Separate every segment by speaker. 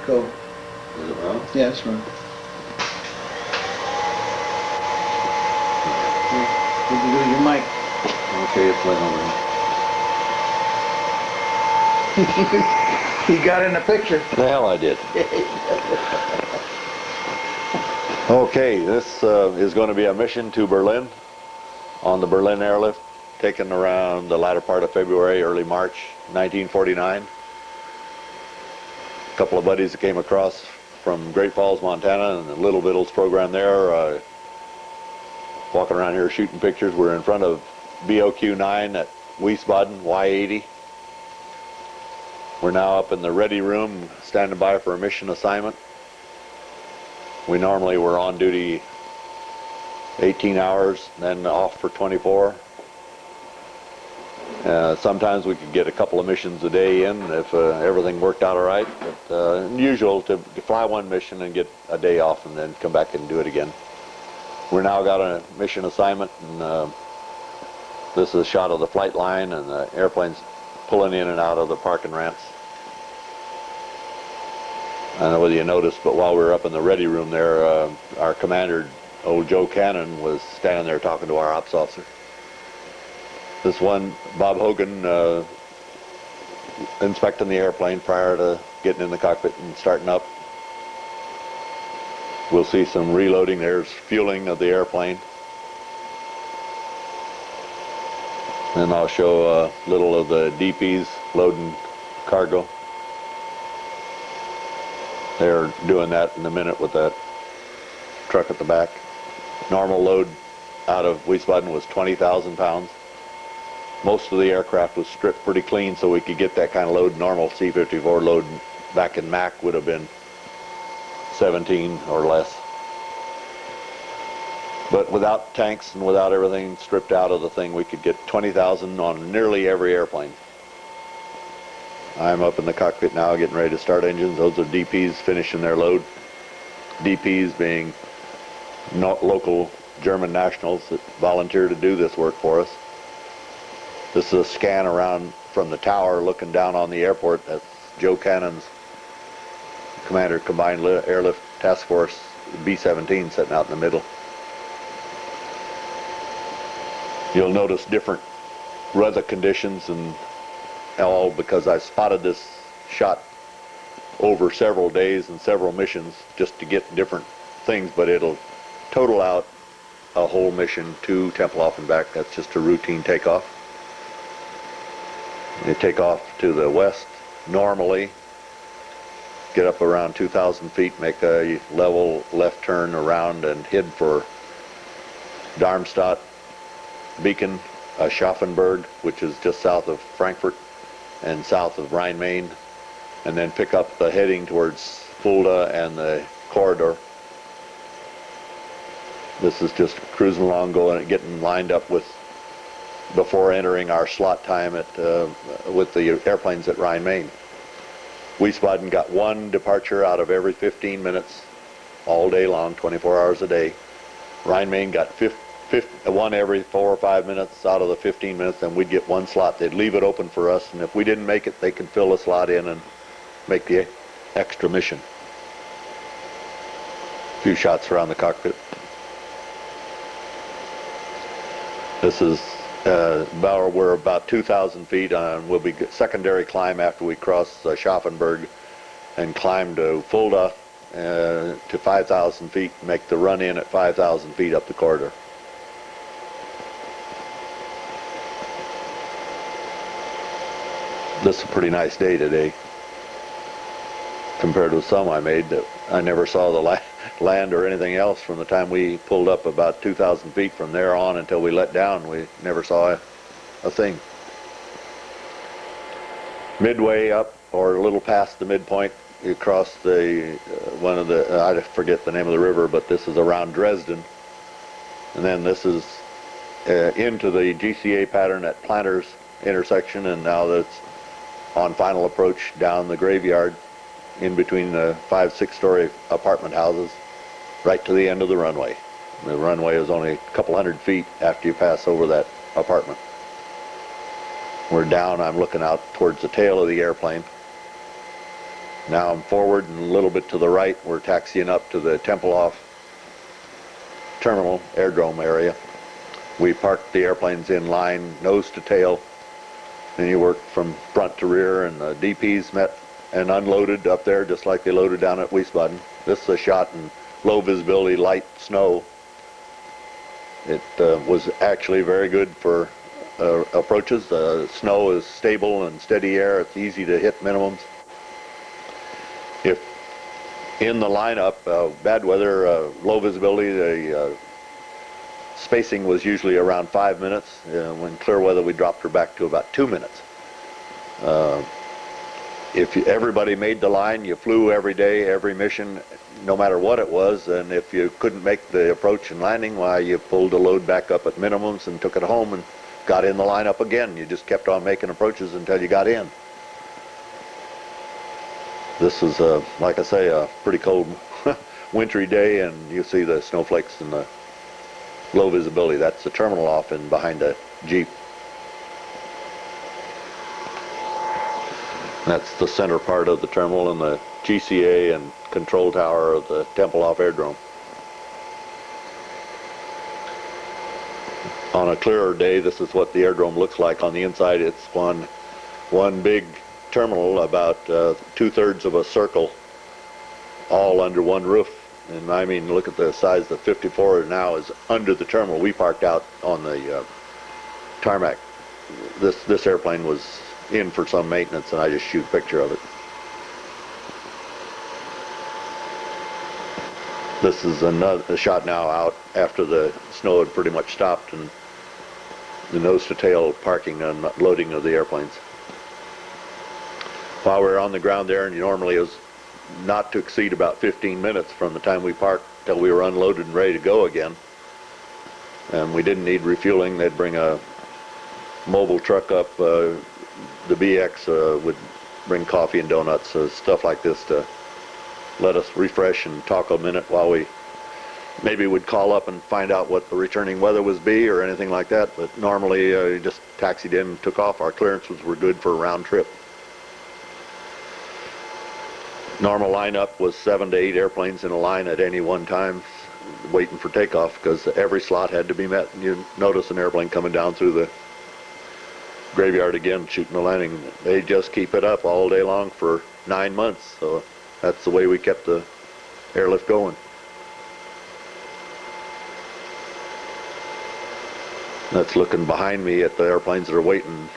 Speaker 1: Go.
Speaker 2: Is it wrong?
Speaker 1: Yeah, it's wrong. What did you do with your mic?
Speaker 2: Okay, it's went over.
Speaker 1: He got in the picture.
Speaker 2: The hell I did. Okay, this is going to be a mission to Berlin on the Berlin Airlift, taken around the latter part of February, early March 1949. A couple of buddies that came across from Great Falls, Montana, and the Little Vittles program there, walking around here shooting pictures. We're in front of BOQ-9 at Wiesbaden, Y80. We're now up in the ready room, standing by for a mission assignment. We normally were on duty 18 hours, then off for 24. Sometimes we could get a couple of missions a day in if everything worked out all right. But unusual to fly one mission and get a day off and then come back and do it again. We're now got a mission assignment, and this is a shot of the flight line and the airplanes pulling in and out of the parking ramps. I don't know whether you noticed, but while we were up in the ready room there, our commander, old Joe Cannon, was standing there talking to our ops officer. This one, Bob Hogan, inspecting the airplane prior to getting in the cockpit and starting up. We'll see some reloading. There's fueling of the airplane. Then I'll show a little of the DPs loading cargo. They're doing that in a minute with that truck at the back. Normal load out of Wiesbaden was 20,000 pounds. Most of the aircraft was stripped pretty clean so we could get that kind of load. Normal C-54 load back in Mac would have been 17 or less. But without tanks and without everything stripped out of the thing, we could get 20,000 on nearly every airplane. I'm up in the cockpit now getting ready to start engines. Those are DPs finishing their load. DPs being local German nationals that volunteer to do this work for us. This is a scan around from the tower looking down on the airport. That's Joe Cannon's Commander Combined Airlift Task Force B-17 sitting out in the middle. You'll notice different weather conditions, and all because I spotted this shot over several days and several missions just to get different things, but it'll total out a whole mission to Tempelhof and back. That's just a routine takeoff. You take off to the west normally, get up around 2,000 feet, make a level left turn around and head for Darmstadt, Beacon, Schaffenburg, which is just south of Frankfurt and south of Rhine-Main, and then pick up the heading towards Fulda and the corridor. This is just cruising along, going, getting lined up with before entering our slot time at with the airplanes at Rhine-Main. Wiesbaden got one departure out of every 15 minutes all day long, 24 hours a day. Rhine-Main got one every 4 or 5 minutes out of the 15 minutes, and we'd get one slot. They'd leave it open for us, and if we didn't make it, they could fill the slot in and make the extra mission. A few shots around the cockpit. This is we're about 2,000 feet on. We'll be secondary climb after we cross Schaffenburg and climb to Fulda to 5,000 feet, make the run in at 5,000 feet up the corridor. This is a pretty nice day today compared to some I made that I never saw the land or anything else from the time we pulled up about 2,000 feet. From there on until we let down, we never saw a thing. Midway up, or a little past the midpoint, you cross the one of the I forget the name of the river, but this is around Dresden, and then this is into the GCA pattern at Planters intersection, and now that's on final approach down the graveyard in between the 5-6 story apartment houses right to the end of the runway. The runway is only a couple hundred feet after you pass over that apartment. We're down, I'm looking out towards the tail of the airplane. Now I'm forward and a little bit to the right. We're taxiing up to the Tempelhof terminal airdrome area. We parked the airplanes in line, nose to tail. Then you work from front to rear, and the DPs met and unloaded up there just like they loaded down at Wiesbaden. This is a shot in low visibility, light snow. It was actually very good for approaches. Snow is stable and steady air. It's easy to hit minimums. If in the lineup, bad weather, low visibility, the spacing was usually around 5 minutes. When clear weather, we dropped her back to about 2 minutes. If everybody made the line, you flew every day, every mission, no matter what it was, and if you couldn't make the approach and landing, why, you pulled the load back up at minimums and took it home and got in the lineup again. You just kept on making approaches until you got in. This is, like I say, a pretty cold wintry day, and you see the snowflakes and the low visibility. That's the terminal off in behind the Jeep. That's the center part of the terminal and the GCA and control tower of the Tempelhof Airdrome. On a clearer day, this is what the airdrome looks like. On the inside, it's one big terminal, about 2/3 of a circle, all under one roof. And I mean, look at the size. The 54 now is under the terminal. We parked out on the tarmac. This airplane was in for some maintenance, and I just shoot a picture of it. This is a shot now out after the snow had pretty much stopped, and the nose to tail parking and loading of the airplanes. While we were on the ground there, and normally it was not to exceed about 15 minutes from the time we parked till we were unloaded and ready to go again. And we didn't need refueling. They'd bring a mobile truck up. The BX would bring coffee and donuts, stuff like this, to let us refresh and talk a minute while we maybe would call up and find out what the returning weather was be or anything like that. But normally you just taxied in and took off. Our clearances were good for a round trip. Normal lineup was 7 to 8 airplanes in a line at any one time waiting for takeoff, because every slot had to be met. And you notice an airplane coming down through the graveyard again, shooting the landing. They just keep it up all day long for 9 months, so that's the way we kept the airlift going. That's looking behind me at the airplanes that are waiting.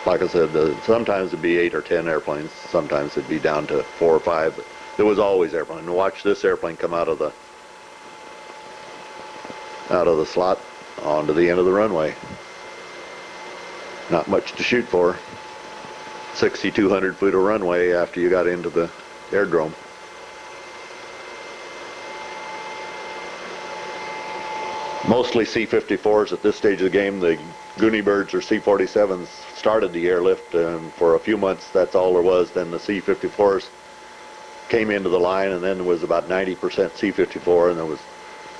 Speaker 2: Like I said, sometimes it'd be 8 or 10 airplanes. Sometimes it'd be down to 4 or 5. But there was always airplane. And watch this airplane come out of the slot onto the end of the runway. Not much to shoot for. 6,200 feet of runway after you got into the airdrome. Mostly C-54s at this stage of the game. The Goonie Birds or C-47s started the airlift, and for a few months that's all there was. Then the C-54s came into the line, and then there was about 90% C-54, and there was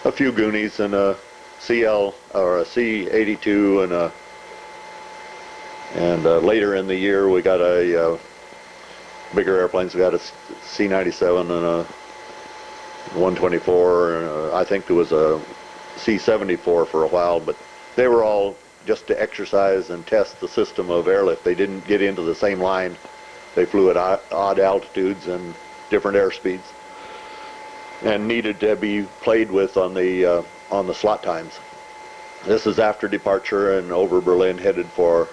Speaker 2: a few Goonies and a CL or a C-82 and later in the year we got a bigger airplanes. We got a C-97 and a 124, and I think there was a C-74 for a while, but they were all just to exercise and test the system of airlift. They didn't get into the same line. They flew at odd altitudes and different airspeeds, and needed to be played with on the slot times. This is after departure and over Berlin, headed for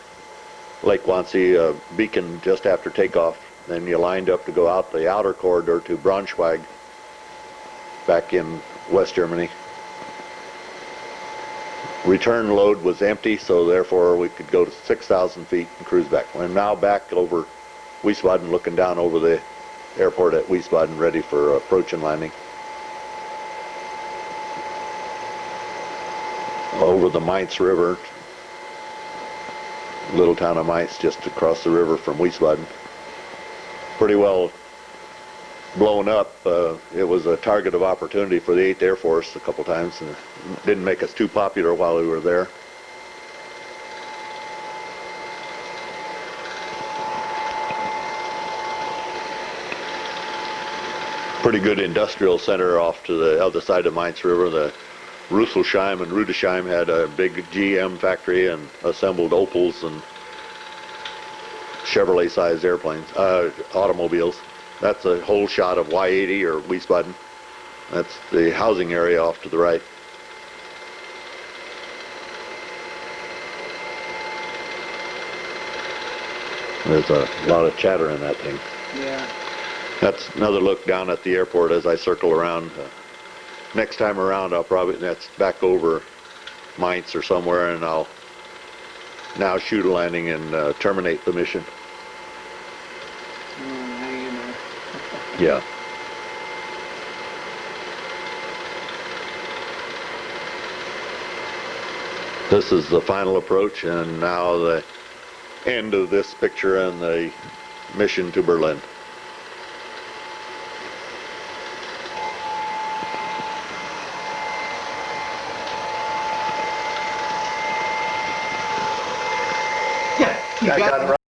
Speaker 2: Lake Wannsee, beacon just after takeoff. Then you lined up to go out the outer corridor to Braunschweig, back in West Germany. Return load was empty, so therefore we could go to 6,000 feet and cruise back. We're now back over Wiesbaden, looking down over the airport at Wiesbaden, ready for approach and landing. Over the Mainz River, little town of Mainz, just across the river from Wiesbaden. Pretty well blown up. It was a target of opportunity for the 8th Air Force a couple times, and it didn't make us too popular while we were there. pretty good industrial center off to the other side of Mainz River. The Rüsselsheim and Rudesheim had a big GM factory and assembled Opels and Chevrolet-sized airplanes, automobiles. That's a whole shot of Y80 or Wiesbaden. That's the housing area off to the right. There's a lot of chatter in that thing.
Speaker 1: Yeah.
Speaker 2: That's another look down at the airport as I circle around. Next time around, that's back over Mainz or somewhere, and I'll now shoot a landing and terminate the mission.
Speaker 1: Hanging there.
Speaker 2: Yeah. This is the final approach, and now the end of this picture and the mission to Berlin.
Speaker 1: Yeah, you got it.